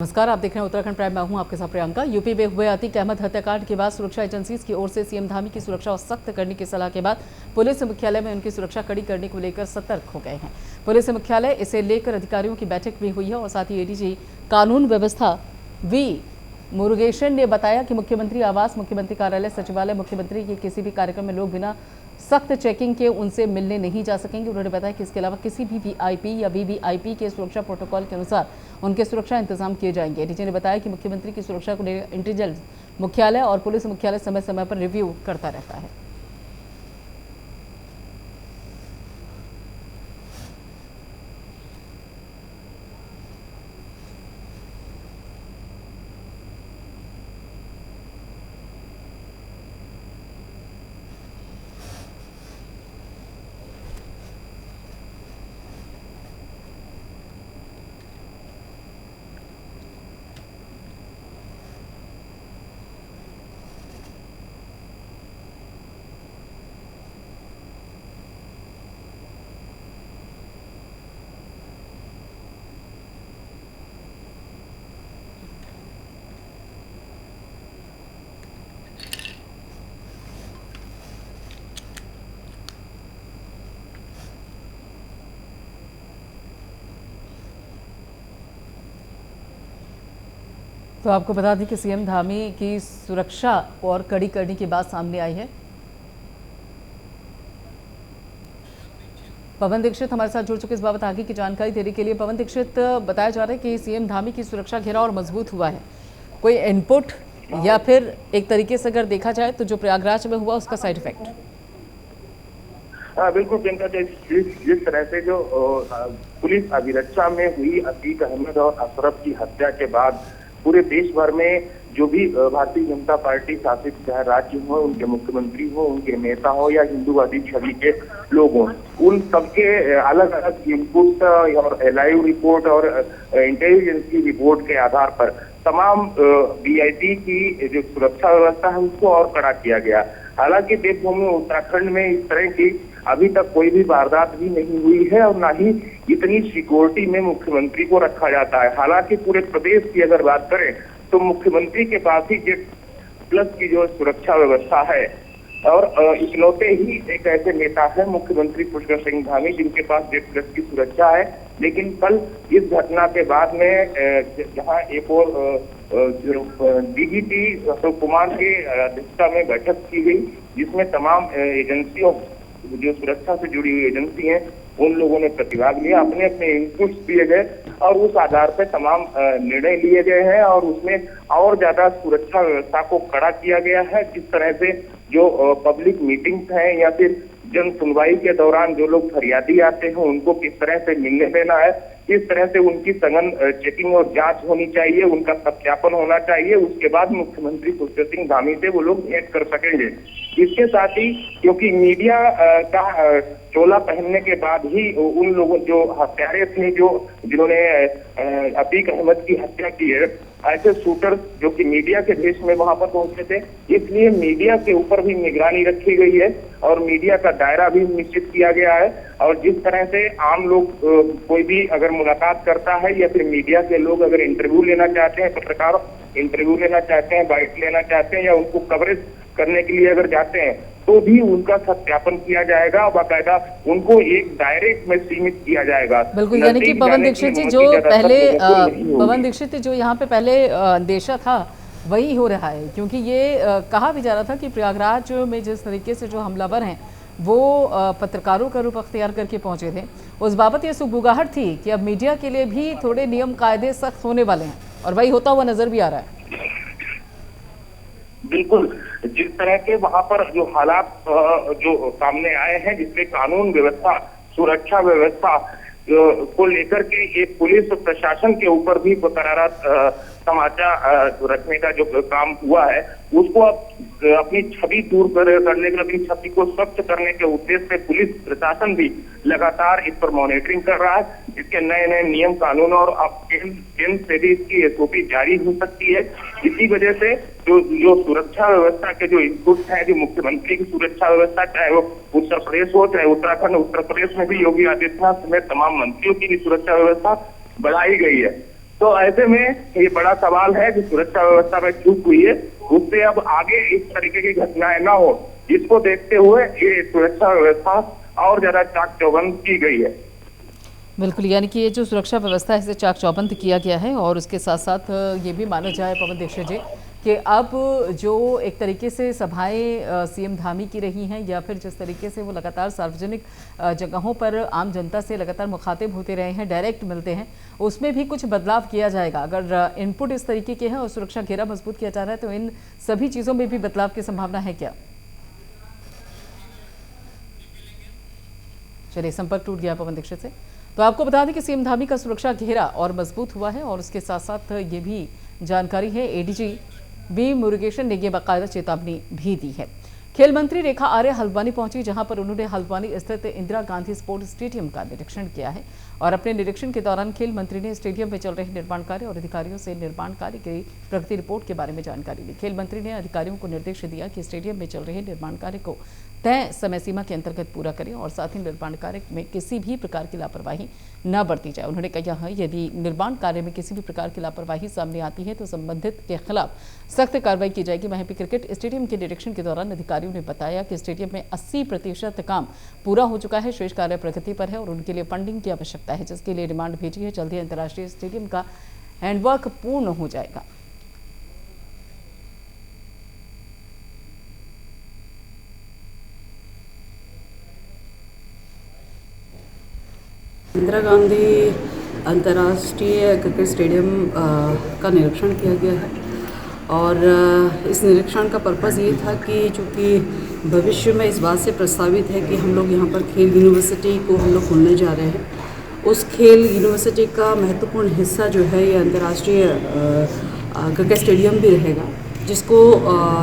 नमस्कार, आप देख रहे हैं उत्तराखंड प्राइम। मैं हूं आपके साथ प्रियंका। यूपी में हुए अतीक अहमद हत्याकांड के बाद सुरक्षा एजेंसीज की ओर से सीएम धामी की सुरक्षा और सख्त करने की सलाह के बाद पुलिस मुख्यालय में उनकी सुरक्षा कड़ी करने को लेकर सतर्क हो गए हैं। पुलिस मुख्यालय इसे लेकर अधिकारियों की बैठक भी हुई है और साथ ही एडीजी कानून व्यवस्था वी मुरुगेशन ने बताया कि मुख्यमंत्री आवास, मुख्यमंत्री कार्यालय, सचिवालय, मुख्यमंत्री के किसी भी कार्यक्रम में लोग बिना सख्त चेकिंग के उनसे मिलने नहीं जा सकेंगे। उन्होंने बताया कि इसके अलावा किसी भी वीआईपी या वीवीआईपी के सुरक्षा प्रोटोकॉल के अनुसार उनके सुरक्षा इंतजाम किए जाएंगे। एडीजी ने बताया कि मुख्यमंत्री की सुरक्षा को इंटेलिजेंस मुख्यालय और पुलिस मुख्यालय समय समय पर रिव्यू करता रहता है। तो आपको बता दें कि सीएम धामी की सुरक्षा और कड़ी करने की बात सामने आई है। पवन दीक्षित हमारे साथ जुड़ चुके इस बाबत आगे की जानकारी देने के लिए। पवन दीक्षित, बताया जा रहा है कि सीएम धामी की सुरक्षा घेरा और मजबूत हुआ है। कोई इनपुट या फिर एक तरीके से अगर देखा जाए तो जो प्रयागराज में हुआ उसका साइड इफेक्ट? बिल्कुल प्रियंका, जिस तरह से जो पुलिस अभिरक्षा में हुई अतीक अहमद और अशरफ की हत्या के बाद पूरे देश भर में जो भी भारतीय जनता पार्टी शासित चाहे राज्य हो, उनके मुख्यमंत्री हो, उनके नेता हो या हिंदूवादी छवि के लोग हों, उन सबके अलग अलग इनपुट और लाइव रिपोर्ट और इंटेलिजेंस की रिपोर्ट के आधार पर तमाम वीआईपी की जो सुरक्षा व्यवस्था है उसको और कड़ा किया गया। हालांकि देवभूमि उत्तराखंड में इस तरह की अभी तक कोई भी वारदात भी नहीं हुई है और ना ही इतनी सिक्योरिटी में मुख्यमंत्री को रखा जाता है। हालांकि पूरे प्रदेश की अगर बात करें तो मुख्यमंत्री के पास ही जेट प्लस की जो सुरक्षा व्यवस्था है और इकलौते ही एक ऐसे नेता है मुख्यमंत्री पुष्कर सिंह धामी जिनके पास जेट प्लस की सुरक्षा है। लेकिन कल इस घटना के बाद में जहां एक और डीजीपी अशोक कुमार के अध्यक्षता में बैठक की गई जिसमें तमाम एजेंसियों जो सुरक्षा से जुड़ी हुई एजेंसी हैं उन लोगों ने प्रतिभाग लिया, अपने अपने इनपुट्स दिए गए और उस आधार पर तमाम निर्णय लिए गए हैं और उसमें और ज्यादा सुरक्षा व्यवस्था को कड़ा किया गया है। जिस तरह से जो पब्लिक मीटिंग्स हैं या फिर जन सुनवाई के दौरान जो लोग फरियादी आते हैं उनको किस तरह से मिलने देना है, इस तरह से उनकी सघन चेकिंग और जांच होनी चाहिए, उनका सत्यापन होना चाहिए। उसके बाद मुख्यमंत्री पुष्कर सिंह धामी से वो लोग भेंट कर सकेंगे। इसके साथ ही क्योंकि मीडिया का चोला पहनने के बाद ही उन लोगों जो हत्यारे थे जो जिन्होंने अतीक अहमद की हत्या की है, ऐसे शूटर्स जो कि मीडिया के भेष में वहां पर पहुंचे थे, इसलिए मीडिया के ऊपर भी निगरानी रखी गई है और मीडिया का दायरा भी निश्चित किया गया है। और जिस तरह से आम लोग कोई भी अगर मुलाकात करता है या फिर मीडिया के लोग अगर इंटरव्यू लेना चाहते हैं, पत्रकार इंटरव्यू लेना चाहते हैं, बाइट लेना चाहते हैं या उनको कवरेज करने के लिए अगर जाते हैं तो भी उनका सत्यापन किया जाएगा और बाकायदा उनको एक दायरे में सीमित किया जाएगा। बिल्कुल, यानी कि पवन दीक्षित जी जो यहाँ पे पहले अंदेशा था वही हो रहा है, क्योंकि ये कहा भी जा रहा था कि प्रयागराज में जिस तरीके से जो हमलावर हैं वो पत्रकारों का रूप अख्तियार करके पहुंचे थे, उस बाबत ये सुगबुगाहट थी कि अब मीडिया के लिए भी थोड़े नियम कायदे सख्त होने वाले हैं और वही होता हुआ नजर भी आ रहा है। बिल्कुल, जिस तरह के वहां पर जो हालात जो सामने आए हैं जिसमें कानून व्यवस्था, सुरक्षा व्यवस्था को लेकर के एक पुलिस प्रशासन के ऊपर भी बरकरार समाचा रखने का जो काम हुआ है उसको अब अपनी छवि दूर करने के, अपनी छवि को स्वच्छ करने के उद्देश्य से पुलिस प्रशासन भी लगातार इस पर मॉनिटरिंग कर रहा है। इसके नए नए नियम कानून और अब केंद्र से भी इसकी एसओपी जारी हो सकती है। इसी वजह से जो सुरक्षा व्यवस्था के जो इनपुट है, जो मुख्यमंत्री की सुरक्षा व्यवस्था, चाहे वो उत्तर प्रदेश हो चाहे उत्तराखंड, उत्तर प्रदेश में भी योगी आदित्यनाथ समेत तमाम मंत्रियों की सुरक्षा व्यवस्था बढ़ाई गई है। तो ऐसे में ये बड़ा सवाल है कि सुरक्षा व्यवस्था में चूक हुई है, उससे अब आगे इस तरीके की घटनाएं ना हो, जिसको देखते हुए ये सुरक्षा व्यवस्था और ज्यादा चाक चौबंद की गई है। बिल्कुल, यानी कि ये जो सुरक्षा व्यवस्था है इसे चाक चौबंद किया गया है। और उसके साथ साथ ये भी माना जाए पवन दीक्षित जी कि अब जो एक तरीके से सभाएं सीएम धामी की रही हैं, या फिर जिस तरीके से वो लगातार सार्वजनिक जगहों पर आम जनता से लगातार मुखातिब होते रहे हैं, डायरेक्ट मिलते हैं, उसमें भी कुछ बदलाव किया जाएगा। अगर इनपुट इस तरीके के हैं और सुरक्षा घेरा मजबूत किया जा रहा है तो इन सभी चीज़ों में भी बदलाव की संभावना है क्या? चलिए, संपर्क टूट गया पवन दीक्षित से। तो आपको बता दें कि सीएम धामी का सुरक्षा घेरा और मजबूत हुआ है। और उसके साथ साथ ये भी जानकारी है, एडीजी बी मुरुगेशन ने ये बाकायदा चेतावनी भी दी है। खेल मंत्री रेखा आर्य हल्द्वानी पहुंची, जहां पर उन्होंने हल्द्वानी स्थित इंदिरा गांधी स्पोर्ट स्टेडियम का निरीक्षण किया है। और अपने निरीक्षण के दौरान खेल मंत्री ने स्टेडियम में चल रहे निर्माण कार्य और अधिकारियों से निर्माण कार्य की प्रगति रिपोर्ट के बारे में जानकारी ली। खेल मंत्री ने अधिकारियों को निर्देश दिया कि स्टेडियम में चल रहे निर्माण कार्य को तय समय सीमा के अंतर्गत पूरा करें और साथ ही निर्माण कार्य में किसी भी प्रकार की लापरवाही न बरती जाए। उन्होंने कहा, यदि निर्माण कार्य में किसी भी प्रकार की लापरवाही सामने आती है तो संबंधित के खिलाफ सख्त कार्रवाई की जाएगी। वहीं क्रिकेट स्टेडियम के निरीक्षण के दौरान अधिकारियों ने बताया कि स्टेडियम में 80% काम पूरा हो चुका है, शेष कार्य प्रगति पर है और उनके लिए फंडिंग की आवश्यकता है, जिसके लिए डिमांड भेजी है। जल्द ही अंतर्राष्ट्रीय स्टेडियम का हैंडवर्क पूर्ण हो जाएगा। इंदिरा गांधी अंतर्राष्ट्रीय क्रिकेट स्टेडियम का निरीक्षण किया गया है। और इस निरीक्षण का पर्पज़ ये था कि चूँकि भविष्य में इस बात से प्रस्तावित है कि हम लोग यहाँ पर खेल यूनिवर्सिटी को हम लोग खोलने जा रहे हैं, उस खेल यूनिवर्सिटी का महत्वपूर्ण हिस्सा जो है ये अंतर्राष्ट्रीय क्रिकेट स्टेडियम भी रहेगा,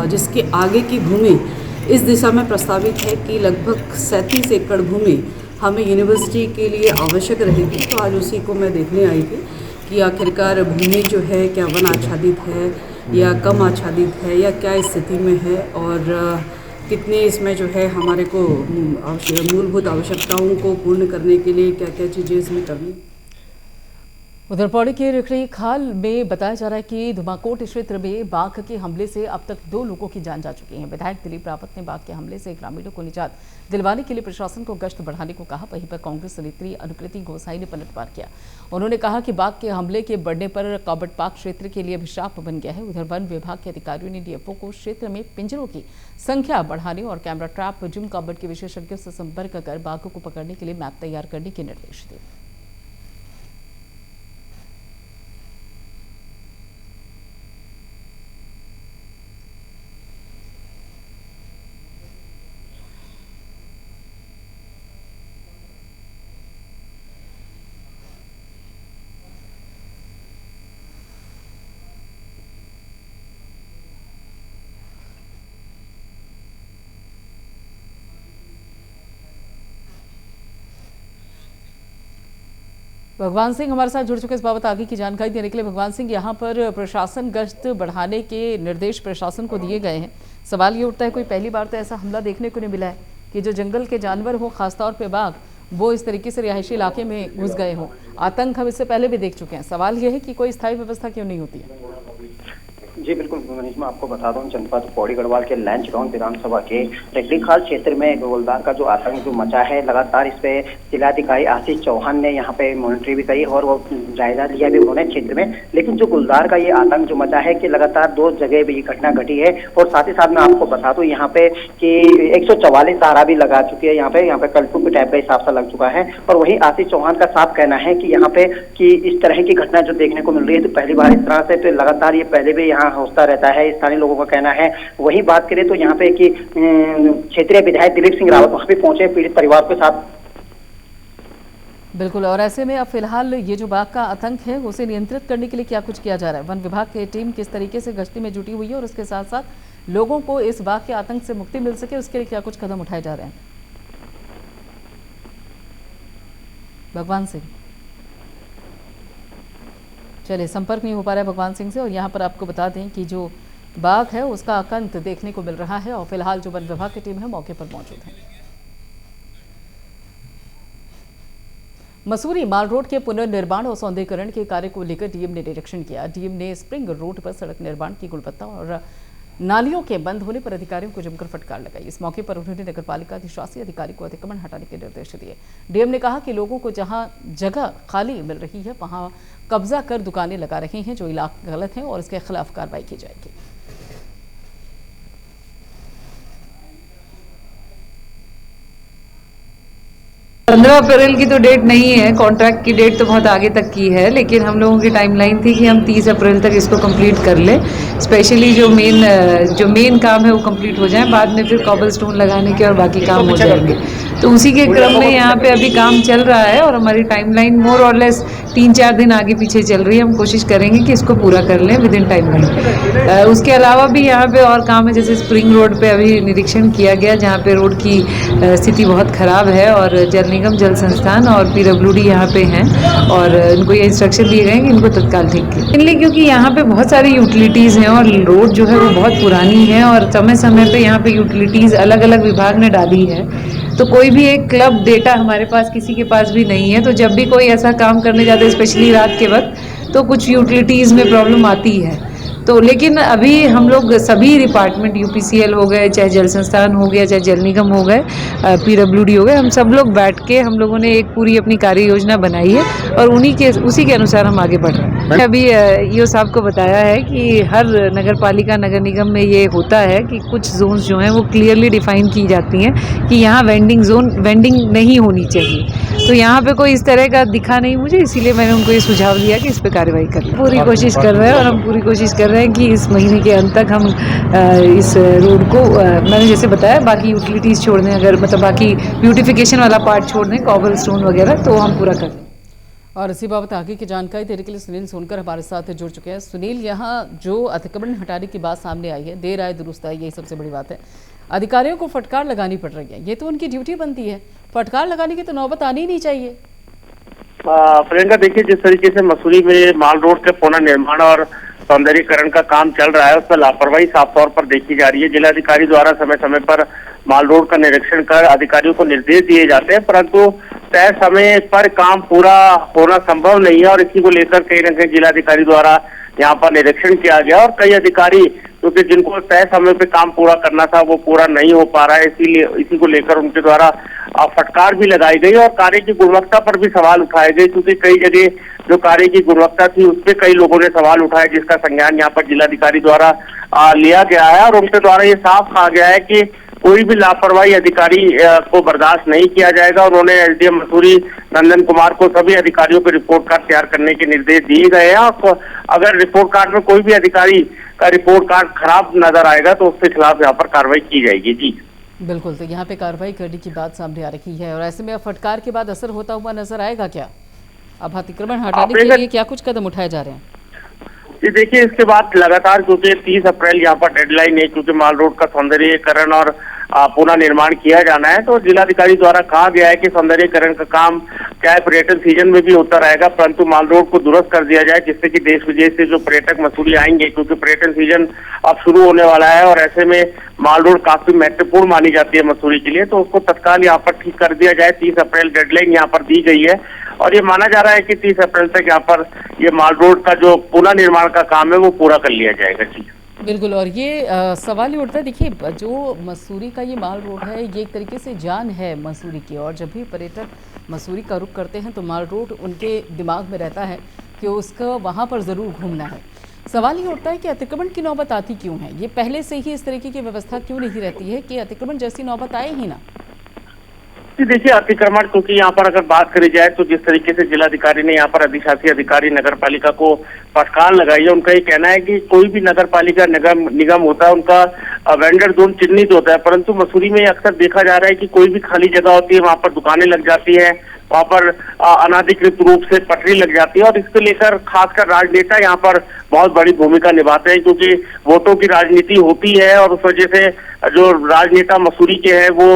जिसके आगे की भूमि इस दिशा में प्रस्तावित है कि लगभग 37 एकड़ भूमि हमें यूनिवर्सिटी के लिए आवश्यक रहेगी। तो आज उसी को मैं देखने आई थी कि आखिरकार भूमि जो है क्या वन आच्छादित है या कम आच्छादित है या क्या स्थिति में है, और कितने इसमें जो है हमारे को मूलभूत आवश्यकताओं को पूर्ण करने के लिए क्या क्या चीज़ें इसमें करनी। उधर पौड़ी के रिखड़ी खाल में बताया जा रहा है कि धुमाकोट क्षेत्र में बाघ के हमले से अब तक 2 लोगों की जान जा चुकी है। विधायक दिलीप रावत ने बाघ के हमले से ग्रामीणों को निजात दिलवाने के लिए प्रशासन को गश्त बढ़ाने को कहा। वहीं पर कांग्रेस नेत्री अनुकृति गोसाई ने पलटवार किया। उन्होंने कहा कि बाघ के हमले के बढ़ने पर कॉबट पार्क क्षेत्र के लिए अभिशाप बन गया है। उधर वन विभाग के अधिकारियों ने डीएफओ को क्षेत्र में पिंजरों की संख्या बढ़ाने और कैमरा ट्रैप जिम कॉबट के विशेषज्ञों से संपर्क कर बाघों को पकड़ने के लिए मैप तैयार करने के निर्देश दिए। भगवान सिंह हमारे साथ जुड़ चुके इस बाबत आगे की जानकारी देने के लिए। भगवान सिंह, यहाँ पर प्रशासन गश्त बढ़ाने के निर्देश प्रशासन को दिए गए हैं। सवाल ये उठता है, कोई पहली बार तो ऐसा हमला देखने को नहीं मिला है कि जो जंगल के जानवर हो, खासतौर पे बाघ, वो इस तरीके से रिहायशी इलाके में घुस गए हों। आतंक हम इससे पहले भी देख चुके हैं। सवाल ये है कि कोई स्थायी व्यवस्था क्यों नहीं होती है? जी बिल्कुल मनीष, मैं आपको बता दूं, जनपद पौड़ी गढ़वाल के लैंचडाउन विधानसभा के रिखड़ीखाल क्षेत्र में गोलदार का जो आतंक जो मचा है, लगातार इस पे जिलाधिकारी आशीष चौहान ने यहाँ पे मॉनिटरिंग भी करी और वो जायजा लिया भी उन्होंने क्षेत्र में। लेकिन जो गुलदार का ये आतंक जो मचा है कि लगातार 2 जगह भी ये घटना घटी है। और साथ ही साथ मैं आपको बता दूं यहाँ पे कि 144 धारा भी लगा चुकी है, यहाँ पे कर्फ्यू के टाइप का हिसाब सा लग चुका है। और वही आशीष चौहान का साफ कहना है कि यहाँ पे कि इस तरह की घटना जो देखने को मिल रही है तो पहली बार इस तरह से, तो लगातार ये पहले भी यहाँ होता रहता है, स्थानीय लोगों का कहना है। वही बात करें तो यहाँ पे कि क्षेत्रीय विधायक दिलीप सिंह रावत वहां पे पहुंचे पीड़ित परिवार के साथ। बिल्कुल, और ऐसे में अब फिलहाल ये जो बाघ का आतंक है उसे नियंत्रित करने के लिए क्या कुछ किया जा रहा है? वन विभाग की टीम किस तरीके से गश्ती में जुटी हुई है और उसके साथ साथ लोगों को इस बाघ के आतंक से मुक्ति मिल सके, उसके लिए क्या कुछ कदम उठाए जा रहे हैं? भगवान सिंह, चलिए, संपर्क नहीं हो पा रहा है भगवान सिंह से। और यहाँ पर आपको बता दें कि जो बाघ है उसका आतंक देखने को मिल रहा है और फिलहाल जो वन विभाग की टीम है मौके पर मौजूद है। मसूरी माल रोड के पुनर्निर्माण और सौंदर्यीकरण के कार्य को लेकर डीएम ने निरीक्षण किया। डीएम ने स्प्रिंग रोड पर सड़क निर्माण की गुणवत्ता और नालियों के बंद होने पर अधिकारियों को जमकर फटकार लगाई। इस मौके पर उन्होंने नगरपालिका अधिशासी अधिकारी को अतिक्रमण हटाने के निर्देश दिए। डीएम ने कहा कि लोगों को जहां जगह खाली मिल रही है वहां कब्जा कर दुकानें लगा रहे हैं, जो इलाका गलत है और इसके खिलाफ कार्रवाई की जाएगी। 15 अप्रैल की तो डेट नहीं है, कॉन्ट्रैक्ट की डेट तो बहुत आगे तक की है, लेकिन हम लोगों की टाइमलाइन थी कि हम 30 अप्रैल तक इसको कंप्लीट कर लें। स्पेशली जो मेन काम है वो कंप्लीट हो जाए, बाद में फिर कॉबल स्टोन लगाने के और बाकी काम हो जाएंगे। तो उसी के क्रम में यहाँ पे अभी काम चल रहा है और हमारी टाइमलाइन मोर और लेस 3-4 दिन आगे पीछे चल रही है। हम कोशिश करेंगे कि इसको पूरा कर लें विद इन टाइमलाइन। उसके अलावा भी यहाँ पे और काम है, जैसे स्प्रिंग रोड पे अभी निरीक्षण किया गया, जहाँ पे रोड की स्थिति बहुत खराब है और जल निगम, जल संस्थान और PWD यहाँ पे हैं और इनको ये इंस्ट्रक्शन दिए गए हैं कि इनको तत्काल ठीक करें। इसलिए क्योंकि यहाँ पे बहुत सारी यूटिलिटीज़ हैं और रोड जो है वो बहुत पुरानी है और समय समय पे यहाँ पे यूटिलिटीज़ अलग अलग विभाग ने डाली है, तो कोई भी एक क्लब डेटा हमारे पास किसी के पास भी नहीं है। तो जब भी कोई ऐसा काम करने जाते हैं, स्पेशली रात के वक्त, तो कुछ यूटिलिटीज़ में प्रॉब्लम आती है। तो लेकिन अभी हम लोग सभी डिपार्टमेंट, UPCL हो गए, चाहे जल संस्थान हो गया, चाहे जल निगम हो गए, PWD हो गए, हम सब लोग बैठ के हम लोगों ने एक पूरी अपनी कार्य योजना बनाई है और उसी के अनुसार हम आगे बढ़ रहे हैं। अभी ईओ साहब को बताया है कि हर नगर पालिका, नगर निगम में ये होता है कि कुछ जोन्स जो हैं वो क्लियरली डिफाइन की जाती हैं कि यहाँ वेंडिंग नहीं होनी चाहिए। तो यहाँ पे कोई इस तरह का दिखा नहीं मुझे, इसीलिए मैंने उनको ये सुझाव दिया कि इस पे कार्रवाई कर लें। पूरी कोशिश कर रहे हैं और हम पूरी कोशिश कर रहे हैं कि इस महीने के अंत तक हम इस रोड को, मैंने जैसे बताया, बाकी यूटिलिटीज़ छोड़ दें, अगर मतलब बाकी ब्यूटिफिकेशन वाला पार्ट छोड़ दें, कॉबल स्टोन वगैरह, तो हम पूरा कर दें। और इसी बाबत आगे की जानकारी देने के लिए सुनील सोनकर हमारे साथ जुड़ चुके हैं। सुनील, यहाँ जो अतिक्रमण हटाने की बात सामने आई है, देर आए दुरुस्त आए, यही सबसे बड़ी बात है। अधिकारियों को फटकार लगानी पड़ रही है, ये तो उनकी ड्यूटी बनती है, फटकार लगाने की तो नौबत आनी ही नहीं चाहिए। प्रियंका, देखिए, जिस तरीके से मसूरी में माल रोड के पुनर्निर्माण और सौंदर्यीकरण का काम चल रहा है, उस पर लापरवाही साफ तौर पर देखी जा रही है। जिलाधिकारी द्वारा समय समय पर माल रोड का निरीक्षण कर अधिकारियों को निर्देश दिए जाते हैं, परंतु तय समय पर काम पूरा होना संभव नहीं है और इसी को लेकर कहीं न कहीं जिलाधिकारी द्वारा यहाँ पर निरीक्षण किया गया और कई अधिकारी क्योंकि जिनको तय समय पे काम पूरा करना था वो पूरा नहीं हो पा रहा है, इसीलिए इसी को लेकर उनके द्वारा फटकार भी लगाई गई और कार्य की गुणवत्ता पर भी सवाल उठाए गए, क्योंकि कई जगह जो कार्य की गुणवत्ता थी उस पर कई लोगों ने सवाल उठाए, जिसका संज्ञान यहाँ पर जिलाधिकारी द्वारा लिया गया है और उनके द्वारा ये साफ कहा गया है कि कोई भी लापरवाही अधिकारी को बर्दाश्त नहीं किया जाएगा। उन्होंने SDM मसूरी नंदन कुमार को सभी अधिकारियों को रिपोर्ट कार्ड तैयार करने के निर्देश दिए गए हैं और अगर रिपोर्ट कार्ड में कोई भी अधिकारी का रिपोर्ट कार्ड खराब नजर आएगा तो उसके खिलाफ यहाँ पर कार्रवाई की जाएगी। जी बिल्कुल, तो यहाँ पे कार्रवाई करने की बात सामने आ रही है और ऐसे में अब फटकार के बाद असर होता हुआ नजर आएगा क्या? अब अतिक्रमण हटाने के लिए क्या कुछ कदम उठाए जा रहे हैं? जी देखिए, इसके बाद लगातार, क्योंकि 30 अप्रैल यहाँ पर डेडलाइन है, क्योंकि माल रोड का सौंदर्यीकरण और पुनः निर्माण किया जाना है, तो जिलाधिकारी द्वारा कहा गया है कि सौंदर्यीकरण का काम चाहे पर्यटन सीजन में भी होता रहेगा, परंतु माल रोड को दुरुस्त कर दिया जाए, जिससे कि देश विदेश से जो पर्यटक मसूरी आएंगे, क्योंकि पर्यटन सीजन अब शुरू होने वाला है और ऐसे में माल रोड काफी महत्वपूर्ण मानी जाती है मसूरी के लिए, तो उसको तत्काल यहाँ पर ठीक कर दिया जाए। 30 अप्रैल डेडलाइन यहाँ पर दी गई है और ये माना जा रहा है कि 30 अप्रैल तक यहाँ पर ये माल रोड का जो पुनः निर्माण का काम है वो पूरा कर लिया जाएगा। जी बिल्कुल, और ये सवाल ही उठता है, देखिए जो मसूरी का ये माल रोड है ये एक तरीके से जान है मसूरी की, और जब भी पर्यटक मसूरी का रुख करते हैं तो माल रोड उनके दिमाग में रहता है कि उसका वहाँ पर ज़रूर घूमना है। सवाल ये उठता है कि अतिक्रमण की नौबत आती क्यों है? ये पहले से ही इस तरीके की व्यवस्था क्यों नहीं रहती है कि अतिक्रमण जैसी नौबत आए ही ना? देखिए, अतिक्रमण क्योंकि यहाँ पर अगर बात करी जाए तो जिस तरीके से जिलाधिकारी ने यहाँ पर अधिशासी अधिकारी नगर पालिका को फटकार लगाई है, उनका ये कहना है कि कोई भी नगर पालिका निगम होता है उनका वेंडर जोन चिन्हित होता है, परंतु मसूरी में अक्सर देखा जा रहा है कि कोई भी खाली जगह होती है वहाँ पर दुकानें लग जाती है, वहाँ पर अनाधिकृत रूप से पटरी लग जाती है और इसको लेकर खासकर राजनेता यहाँ पर बहुत बड़ी भूमिका निभाते हैं, क्योंकि वोटों की राजनीति होती है और उस वजह से जो राजनेता मसूरी के हैं वो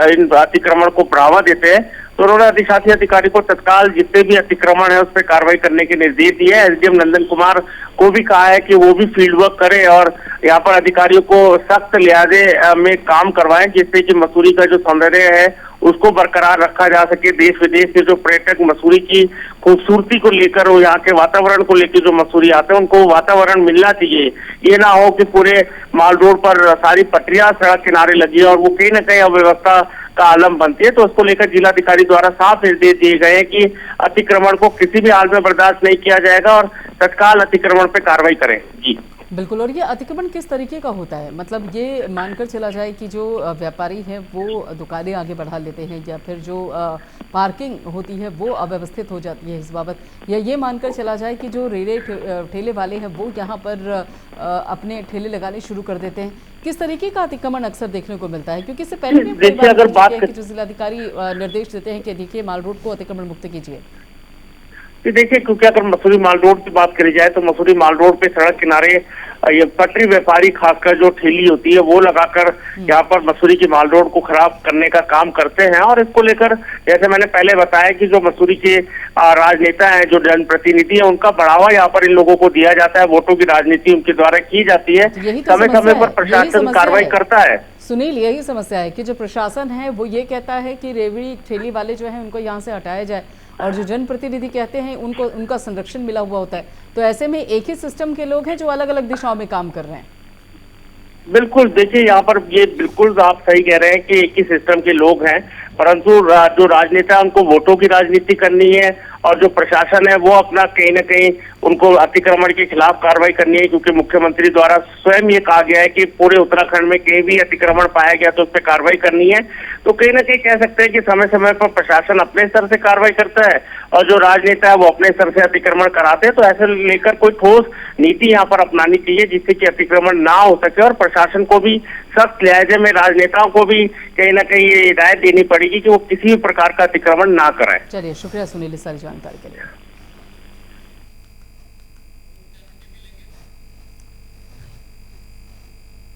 इन अतिक्रमण को बढ़ावा देते हैं। तो उन्होंने अधिशासी अधिकारी को तत्काल जितने भी अतिक्रमण है उस पर कार्रवाई करने के निर्देश दिए हैं। SDM नंदन कुमार को भी कहा है कि वो भी फील्ड वर्क करें और यहाँ पर अधिकारियों को सख्त लिहाजे में काम करवाएं, जिससे कि मसूरी का जो सौंदर्य है उसको बरकरार रखा जा सके। देश विदेश के जो पर्यटक मसूरी की खूबसूरती को लेकर और यहाँ के वातावरण को लेकर जो मसूरी आते हैं उनको वातावरण मिलना चाहिए। ये ना हो कि पूरे माल रोड पर सारी पटरियां सड़क किनारे लगी है और वो कहीं ना कहीं अव्यवस्था का आलम बनती है। तो उसको लेकर जिलाधिकारी द्वारा साफ निर्देश दिए गए हैं कि अतिक्रमण को किसी भी हाल में बर्दाश्त नहीं किया जाएगा और तत्काल अतिक्रमण पे कार्रवाई करें। जी बिल्कुल। और ये अतिक्रमण किस तरीके का होता है? मतलब ये मानकर चला जाए कि जो व्यापारी है वो दुकानें आगे बढ़ा लेते हैं या फिर जो पार्किंग होती है वो अव्यवस्थित हो जाती है इस बाबत, या ये मानकर चला जाए कि जो रेले ठेले वाले हैं वो यहाँ पर अपने ठेले लगाने शुरू कर देते हैं? किस तरीके का अतिक्रमण अक्सर देखने को मिलता है? क्योंकि इससे पहले भी अगर बात है कि जो जिलाधिकारी निर्देश देते हैं कि देखिए माल रोड को अतिक्रमण मुक्त कीजिए। देखिए, क्योंकि अगर मसूरी माल रोड की बात करी जाए तो मसूरी माल रोड पे सड़क किनारे ये पटरी व्यापारी खासकर जो ठेली होती है वो लगाकर यहाँ पर मसूरी की माल रोड को खराब करने का काम करते हैं। और इसको लेकर जैसे मैंने पहले बताया कि जो मसूरी के राजनेता हैं, जो जनप्रतिनिधि है, उनका बढ़ावा यहाँ पर इन लोगों को दिया जाता है। वोटों की राजनीति उनके द्वारा की जाती है। समय समय पर प्रशासन कार्रवाई करता है। सुनील, यही समस्या है कि जो प्रशासन है वो ये कहता है कि रेवड़ी ठेली वाले जो हैं उनको यहाँ से हटाया जाए और जो जनप्रतिनिधि कहते हैं उनको उनका संरक्षण मिला हुआ होता है। तो ऐसे में एक ही सिस्टम के लोग हैं जो अलग अलग दिशाओं में काम कर रहे हैं। बिल्कुल, देखिए यहाँ पर ये बिल्कुल आप सही कह रहे हैं कि एक ही सिस्टम के लोग हैं, परंतु जो राजनेता है उनको वोटों की राजनीति करनी है और जो प्रशासन है वो अपना कहीं ना कहीं उनको अतिक्रमण के खिलाफ कार्रवाई करनी है। क्योंकि मुख्यमंत्री द्वारा स्वयं ये कहा गया है कि पूरे उत्तराखंड में कहीं भी अतिक्रमण पाया गया तो उस पर कार्रवाई करनी है। तो कहीं ना कहीं कह सकते हैं कि समय समय पर प्रशासन अपने स्तर से कार्रवाई करता है और जो राजनेता है वो अपने स्तर से अतिक्रमण कराते हैं। तो ऐसे लेकर कोई ठोस नीति यहाँ पर अपनानी चाहिए जिससे कि अतिक्रमण ना हो सके और प्रशासन को भी सख्त लिहाजे में राजनेताओं को भी कहीं ना कहीं ये हिदायत देनी पड़ेगी कि वो किसी भी प्रकार का अतिक्रमण ना कराएं। चलिए, शुक्रिया सुनील इस सारी जानकारी के लिए।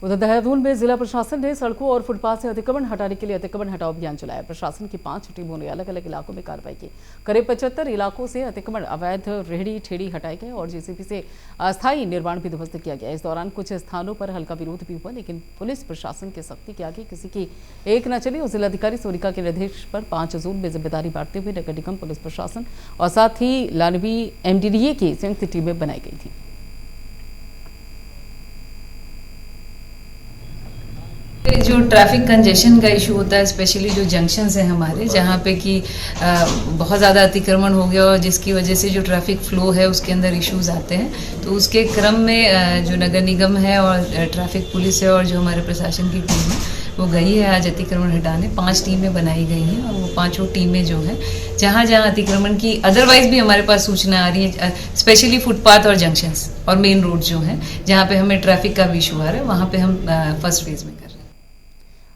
उधर देहरादून में जिला प्रशासन ने सड़कों और फुटपाथ से अतिक्रमण हटाने के लिए अतिक्रमण हटाओ अभियान चलाया। प्रशासन की 5 टीमों ने अलग अलग इलाकों में कार्रवाई की। करीब 75 इलाकों से अतिक्रमण, अवैध रेहड़ी ठेड़ी हटाए गए और जेसीबी से अस्थायी निर्माण भी ध्वस्त किया गया। इस दौरान कुछ स्थानों पर हल्का विरोध भी हुआ, लेकिन पुलिस प्रशासन के सख्ती के आगे किसी की एक न चली और जिलाधिकारी सोनिका के निर्देश पर 5 जोन में जिम्मेदारी बांटते हुए नगर निगम, पुलिस प्रशासन और साथ ही लानवी MDDA की संयुक्त टीमें बनाई गई थी। जो ट्रैफिक कंजेशन का इशू होता है, स्पेशली जो जंक्शंस हैं हमारे, जहाँ पे कि बहुत ज़्यादा अतिक्रमण हो गया और जिसकी वजह से जो ट्रैफिक फ्लो है उसके अंदर इश्यूज आते हैं, तो उसके क्रम में जो नगर निगम है और ट्रैफिक पुलिस है और जो हमारे प्रशासन की टीम है वो गई है आज अतिक्रमण हटाने। 5 टीमें बनाई गई हैं और वो 5 टीमें जो हैं जहाँ जहाँ अतिक्रमण की अदरवाइज भी हमारे पास सूचना आ रही है, स्पेशली फुटपाथ और जंक्शंस और मेन रोड जो हैं जहाँ पे हमें ट्रैफिक का भी इशू आ रहा है, वहाँ पे हम फर्स्ट फेज में कर रहे हैं।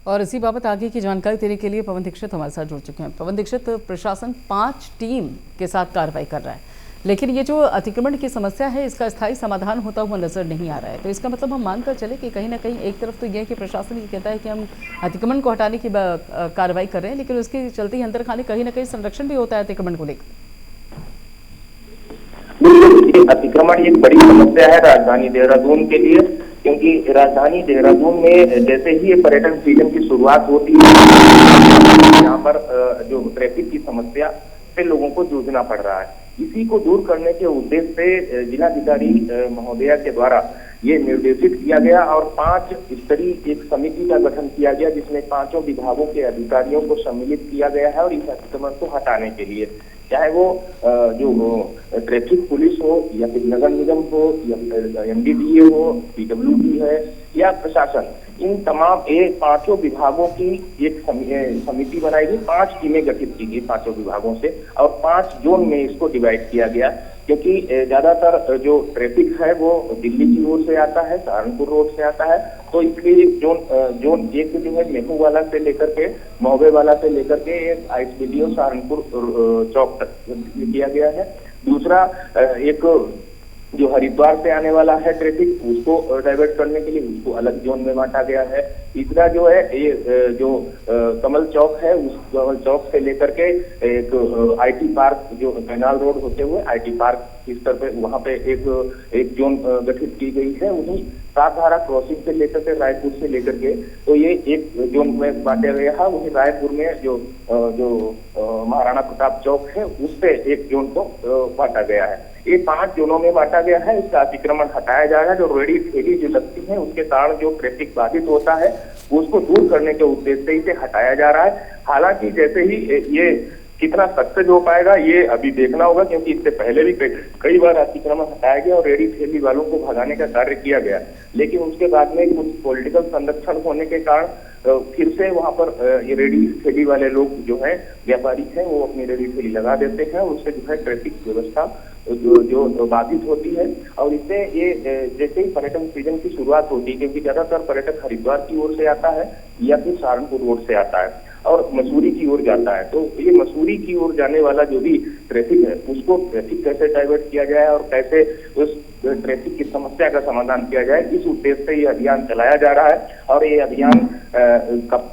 और इसी बाबत आगे की जानकारी देने के लिए पवन दीक्षित हमारे साथ जुड़ चुके हैं। पवन दीक्षित, प्रशासन 5 टीम के साथ कार्रवाई कर रहा है, लेकिन ये जो अतिक्रमण की समस्या है इसका स्थायी समाधान होता हुआ नजर नहीं आ रहा है। तो इसका मतलब हम मानकर चले कि कहीं ना कहीं एक तरफ तो यह है कि प्रशासन ये कहता है कि हम अतिक्रमण को हटाने की कार्रवाई कर रहे हैं, लेकिन उसके चलते ही अंदर खाने कहीं ना कहीं संरक्षण भी होता है अतिक्रमण को लेकर। बिल्कुल, अतिक्रमण एक बड़ी समस्या है राजधानी देहरादून के लिए, क्योंकि राजधानी देहरादून में जैसे ही ये पर्यटन सीजन की शुरुआत होती है यहाँ पर जो ट्रैफिक की समस्या से लोगों को जूझना पड़ रहा है। इसी को दूर करने के उद्देश्य से जिलाधिकारी महोदया के द्वारा ये निर्देशित किया गया और 5 स्तरीय एक समिति का गठन किया गया जिसमें 5 विभागों के अधिकारियों को सम्मिलित किया गया है और इस अतिक्रमण को हटाने के लिए, चाहे वो जो ट्रैफिक पुलिस हो या फिर नगर निगम हो या MDDA हो, PWD है या प्रशासन, इन तमाम 5 विभागों की एक समिति बनाई गई। 5 टीमें गठित की गई 5 विभागों से और 5 जोन में इसको डिवाइड किया गया, क्योंकि ज्यादातर जो ट्रैफिक है वो दिल्ली की ओर से आता है, सहारनपुर रोड से आता है। तो इसलिए जोन 1 जो है मेहू वाला से लेकर के महोबे वाला से लेकर के ISBDO सहारनपुर चौक तक किया गया है। दूसरा एक जो हरिद्वार से आने वाला है ट्रैफिक उसको डाइवर्ट करने के लिए उसको अलग जोन में बांटा गया है। तीसरा जो है ये जो कमल चौक है उस कमल चौक से लेकर के एक आईटी पार्क जो कैनाल रोड होते हुए आईटी पार्क इस तरह पे वहाँ पे एक जोन गठित की गई है। वहीं सातधारा क्रॉसिंग से लेकर के रायपुर से लेकर के तो ये एक जोन में बांटा गया है। वहीं रायपुर में जो महाराणा प्रताप चौक है उस पे एक जोन को बांटा गया है। ये 5 जोनों में बांटा गया है। इसका अतिक्रमण हटाया जा रहा है। जो रेडी ठेली जो लगती है उसके कारण जो ट्रैफिक बाधित होता है उसको दूर करने के उद्देश्य से इसे हटाया जा रहा है। हालांकि जैसे ही ये कितना सक्सेस हो पाएगा ये अभी देखना होगा, क्योंकि इससे पहले भी कई बार अतिक्रमण हटाया गया और रेडी ठेली वालों को भगाने का कार्य किया गया, लेकिन उसके बाद में कुछ पॉलिटिकल संरक्षण होने के कारण फिर से वहां पर ये रेडी ठेली वाले लोग जो है व्यापारी हैं वो अपनी रेडी ठेली लगा देते हैं। उससे जो है ट्रैफिक व्यवस्था जो बाधित होती है। और इससे ये जैसे ही पर्यटन सीजन की शुरुआत होती है, क्योंकि ज्यादातर पर्यटक हरिद्वार की ओर से आता है या फिर सहारनपुर रोड से आता है और मसूरी की ओर जाता है, तो ये मसूरी की ओर जाने वाला जो भी ट्रैफिक है उसको ट्रैफिक कैसे डाइवर्ट किया जाए और कैसे उस ट्रैफिक की समस्या का समाधान किया जाए, इस उद्देश्य से ये अभियान चलाया जा रहा है। और ये अभियान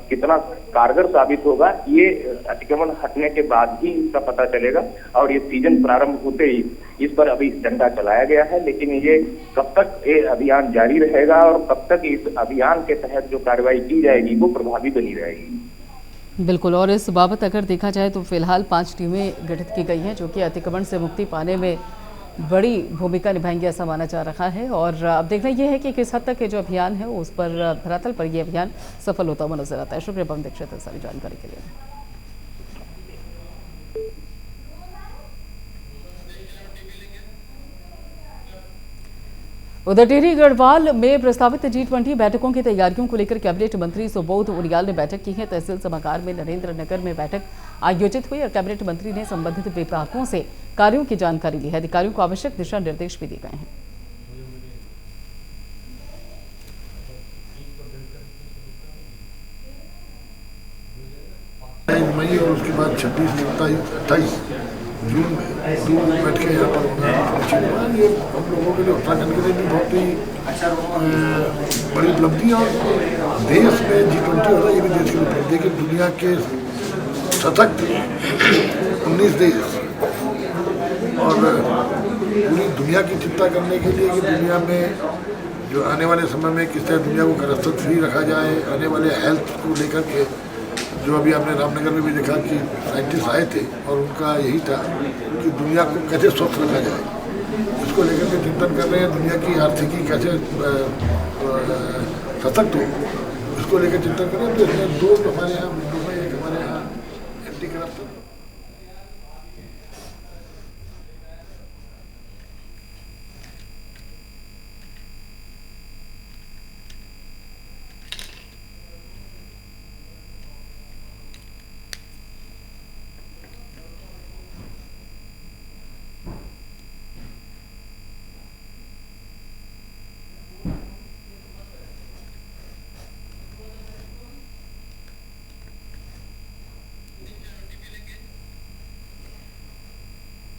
कितना कारगर साबित होगा ये अतिक्रमण हटने के बाद ही इसका पता चलेगा। और ये सीजन प्रारंभ होते ही इस पर अभी झंडा चलाया गया है, लेकिन ये कब तक ये अभियान जारी रहेगा और कब तक इस अभियान के तहत जो कार्रवाई की जाएगी वो प्रभावी बनी रहेगी। बिल्कुल। और इस बाबत अगर देखा जाए तो फिलहाल 5 टीमें गठित की गई हैं जो कि अतिक्रमण से मुक्ति पाने में बड़ी भूमिका निभाएंगे ऐसा माना जा रहा है। और अब देखना यह है कि किस हद तक ये जो अभियान है उस पर धरातल पर ये अभियान सफल होता हुआ नजर आता है। शुक्रिया पवन दीक्षित सारी जानकारी के लिए। उधर टिहरी गढ़वाल में प्रस्तावित G20 बैठकों की तैयारियों को लेकर कैबिनेट मंत्री सुबोध उनियाल ने बैठक की है। तहसील सभागार में नरेंद्र नगर में बैठक आयोजित हुई और कैबिनेट मंत्री ने संबंधित विभागों से कार्यों की जानकारी ली है। अधिकारियों को आवश्यक दिशा निर्देश भी दिए गए हैं। मई और उसके बाद 26, 27, 28 जून में 2 बैठकें यहाँ पर होना ये हम लोगों के लिए उत्तराखंड के लिए भी बहुत ही बड़ी उपलब्धि है। और देश में G20 हो रहा है ये भी देश की उपलब्धि है कि दुनिया के सशक्त 19 देश और पूरी दुनिया की चिंता करने के लिए कि दुनिया में जो आने वाले समय में किस तरह दुनिया को कैंसर फ्री रखा जाए, आने वाले हेल्थ को लेकर के जो अभी आपने रामनगर में भी देखा कि साइंटिस्ट आए थे और उनका यही था कि दुनिया को कैसे स्वस्थ रखा जाए, इसको लेकर के चिंतन कर रहे हैं। दुनिया की आर्थिकी कैसे सशक्त हो इसको लेकर चिंतन कर रहे हैं। तो इसमें 2 हमारे यहाँ मुद्दों में, एक हमारे यहाँ एंटी करप्शन।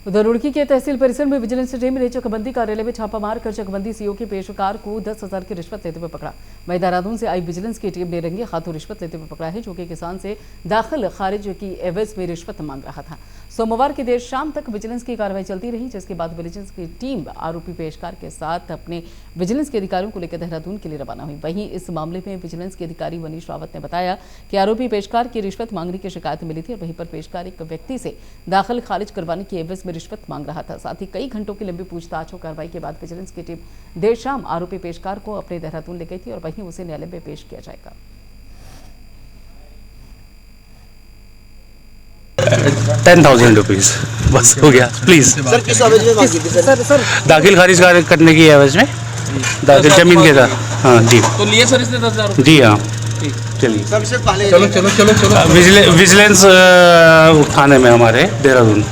उधर रुड़की के तहसील परिसर में विजिलेंस टीम ने चकबंदी कार्यालय में छापा मारकर चकबंदी सीओ के पेशकार को 10,000 की रिश्वत लेते हुए पकड़ा। वहीं देहरादून से आई विजिलेंस की टीम ने रंगे हाथों रिश्वत लेते हुए पकड़ा है, जो कि किसान से दाखिल खारिज की एवज में रिश्वत मांग रहा था। सोमवार की देर शाम तक विजिलेंस की कार्रवाई चलती रही, जिसके बाद विजिलेंस की टीम आरोपी पेशकार के साथ अपने विजिलेंस के अधिकारियों को लेकर देहरादून के लिए रवाना हुई। वहीं इस मामले में विजिलेंस के अधिकारी मनीष रावत ने बताया कि आरोपी पेशकार की रिश्वत मांगने की शिकायत मिली थी और वहीं पर पेशकार एक व्यक्ति से दाखिल खारिज करवाने की एवज में रिश्वत मांग रहा था। साथ ही कई घंटों की लंबी पूछताछ और कार्रवाई के बाद विजिलेंस की टीम देर शाम आरोपी पेशकार को अपने देहरादून ले गई थी और वहीं उसे न्यायालय में पेश किया जाएगा। 10,000 रुपीज बस हो गया। प्लीज सर किस एवज में मांगी थी सर? दाखिल खारिज करने की एवज में दाखिल जमीन के साथ। हाँ जी, तो लिए सर इसने 10,000 रुपये? जी हाँ। चलिए चलो विजिलेंस थाने में हमारे देहरादून।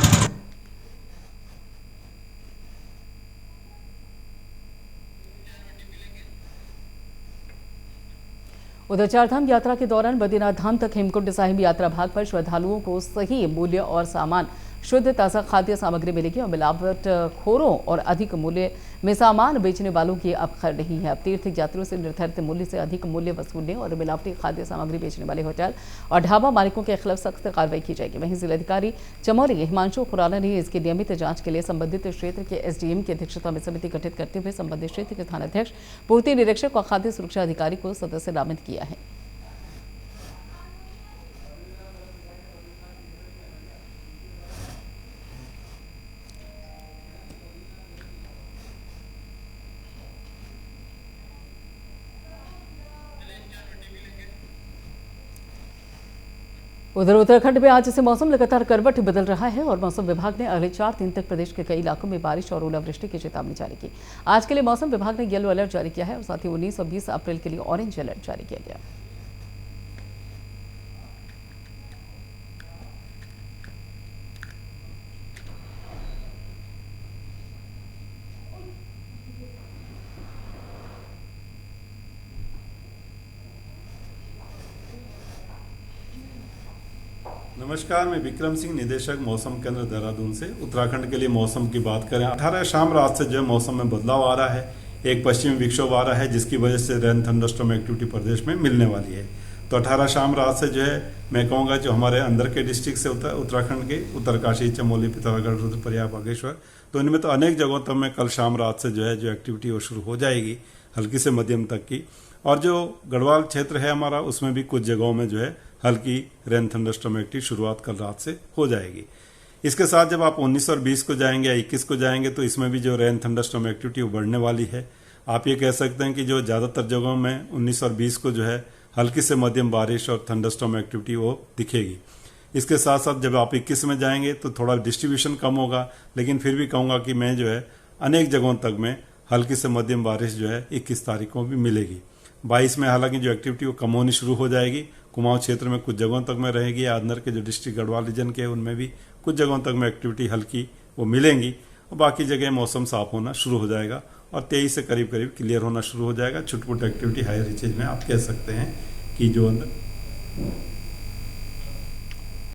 उधर चारधाम यात्रा के दौरान बद्रीनाथ धाम तक हेमकुंड साहिब यात्रा भाग पर श्रद्धालुओं को सही मूल्य और सामान शुद्ध ताज़ा खाद्य सामग्री मिलेगी और मिलावट खोरों और अधिक मूल्य में सामान बेचने वालों की अब खैर नहीं है। अब तीर्थ यात्रियों से निर्धारित मूल्य से अधिक मूल्य वसूलने और मिलावटी खाद्य सामग्री बेचने वाले होटल और ढाबा मालिकों के खिलाफ सख्त कार्रवाई की जाएगी। वहीं जिलाधिकारी चमोली हिमांशु खुराना ने इसकी नियमित जांच के लिए संबंधित क्षेत्र के एसडीएम की अध्यक्षता में समिति गठित करते हुए संबंधित क्षेत्र के थानाध्यक्ष, पूर्ति निरीक्षक और खाद्य सुरक्षा अधिकारी को सदस्य नामित किया है। उधर उत्तराखंड में आज से मौसम लगातार करवट बदल रहा है और मौसम विभाग ने अगले 4 दिन तक प्रदेश के कई इलाकों में बारिश और ओलावृष्टि की चेतावनी जारी की। आज के लिए मौसम विभाग ने येलो अलर्ट जारी किया है और साथ ही 19 और 20 अप्रैल के लिए ऑरेंज अलर्ट जारी किया गया। नमस्कार, मैं विक्रम सिंह, निदेशक मौसम केंद्र देहरादून से। उत्तराखंड के लिए मौसम की बात करें, 18 शाम रात से जो है मौसम में बदलाव आ रहा है। एक पश्चिमी विक्षोभ आ रहा है जिसकी वजह से रेन थंडरस्टॉर्म एक्टिविटी प्रदेश में मिलने वाली है। तो 18 शाम रात से जो है मैं कहूँगा जो हमारे अंदर के डिस्ट्रिक्ट से उत्तराखंड के उत्तरकाशी, चमोली, पिथौरागढ़, रुद्रप्रयाग, बागेश्वर, तो इनमें तो अनेक जगहों तक में कल शाम रात से जो है जो एक्टिविटी वो शुरू हो जाएगी, हल्की से मध्यम तक की। और जो गढ़वाल क्षेत्र है हमारा, उसमें भी कुछ जगहों में जो है हल्की रेन थंडरस्टॉर्म एक्टिविटी शुरुआत कल रात से हो जाएगी। इसके साथ जब आप 19 और 20 को जाएंगे या 21 को जाएंगे तो इसमें भी जो रेन थंडरस्टॉर्म एक्टिविटी वो बढ़ने वाली है। आप ये कह सकते हैं कि जो ज़्यादातर जगहों में 19 और 20 को जो है हल्की से मध्यम बारिश और थंडरस्टॉर्म एक्टिविटी वो दिखेगी। इसके साथ साथ जब आप 21 में जाएंगे तो थोड़ा डिस्ट्रीब्यूशन कम होगा, लेकिन फिर भी कहूँगा कि मैं जो है अनेक जगहों तक में हल्की से मध्यम बारिश जो है 21 तारीख को भी मिलेगी। 22 में हालांकि जो एक्टिविटी वो कम होनी शुरू हो जाएगी। कुमाऊं क्षेत्र में कुछ जगहों तक में रहेगी, अंदर के जो डिस्ट्रिक्ट गढ़वाल रीजन के उनमें भी कुछ जगहों तक में एक्टिविटी हल्की वो मिलेंगी और बाकी जगह मौसम साफ होना शुरू हो जाएगा और 23 से करीब करीब क्लियर होना शुरू हो जाएगा। छुटपुट एक्टिविटी हाई रीचेज में आप कह सकते हैं कि जो अंदर